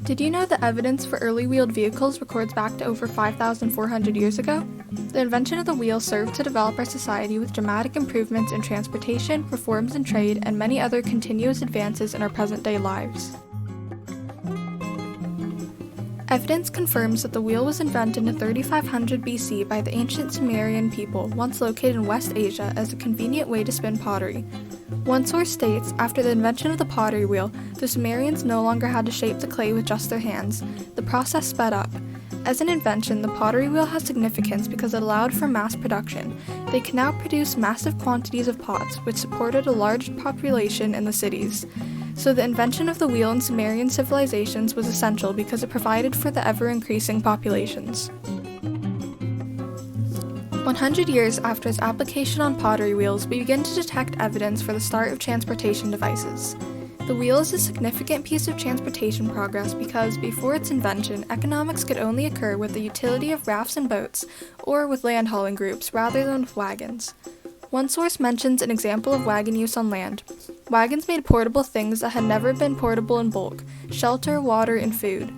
Did you know that evidence for early wheeled vehicles records back to over 5,400 years ago? The invention of the wheel served to develop our society with dramatic improvements in transportation, reforms in trade, and many other continuous advances in our present-day lives. Evidence confirms that the wheel was invented in 3500 BC by the ancient Sumerian people, once located in West Asia, as a convenient way to spin pottery. One source states, after the invention of the pottery wheel, the Sumerians no longer had to shape the clay with just their hands. The process sped up. As an invention, the pottery wheel has significance because it allowed for mass production. They could now produce massive quantities of pots, which supported a large population in the cities. So the invention of the wheel in Sumerian civilizations was essential because it provided for the ever-increasing populations. 100 years after its application on pottery wheels, we begin to detect evidence for the start of transportation devices. The wheel is a significant piece of transportation progress because, before its invention, economics could only occur with the utility of rafts and boats, or with land hauling groups, rather than with wagons. One source mentions an example of wagon use on land. Wagons made portable things that had never been portable in bulk: shelter, water, and food.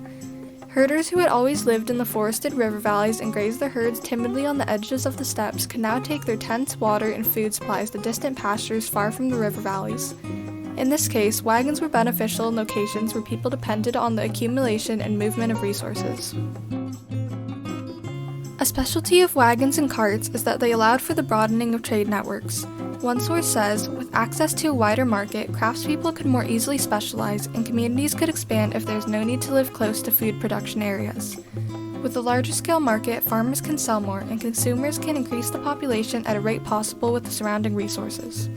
Herders who had always lived in the forested river valleys and grazed their herds timidly on the edges of the steppes could now take their tents, water, and food supplies to distant pastures far from the river valleys. In this case, wagons were beneficial in locations where people depended on the accumulation and movement of resources. A specialty of wagons and carts is that they allowed for the broadening of trade networks. One source says, with access to a wider market, craftspeople could more easily specialize, and communities could expand if there's no need to live close to food production areas. With a larger scale market, farmers can sell more, and consumers can increase the population at a rate possible with the surrounding resources.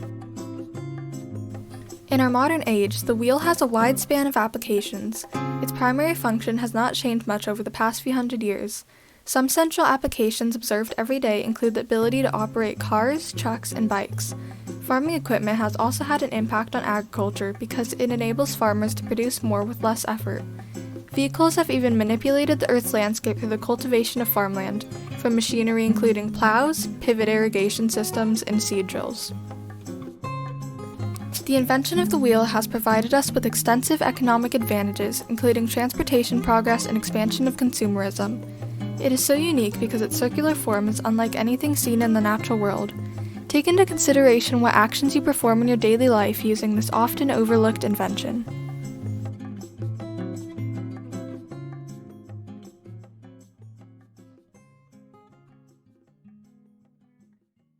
In our modern age, the wheel has a wide span of applications. Its primary function has not changed much over the past few hundred years. Some central applications observed every day include the ability to operate cars, trucks, and bikes. Farming equipment has also had an impact on agriculture because it enables farmers to produce more with less effort. Vehicles have even manipulated the Earth's landscape through the cultivation of farmland, from machinery including plows, pivot irrigation systems, and seed drills. The invention of the wheel has provided us with extensive economic advantages, including transportation progress and expansion of consumerism. It is so unique because its circular form is unlike anything seen in the natural world. Take into consideration what actions you perform in your daily life using this often overlooked invention.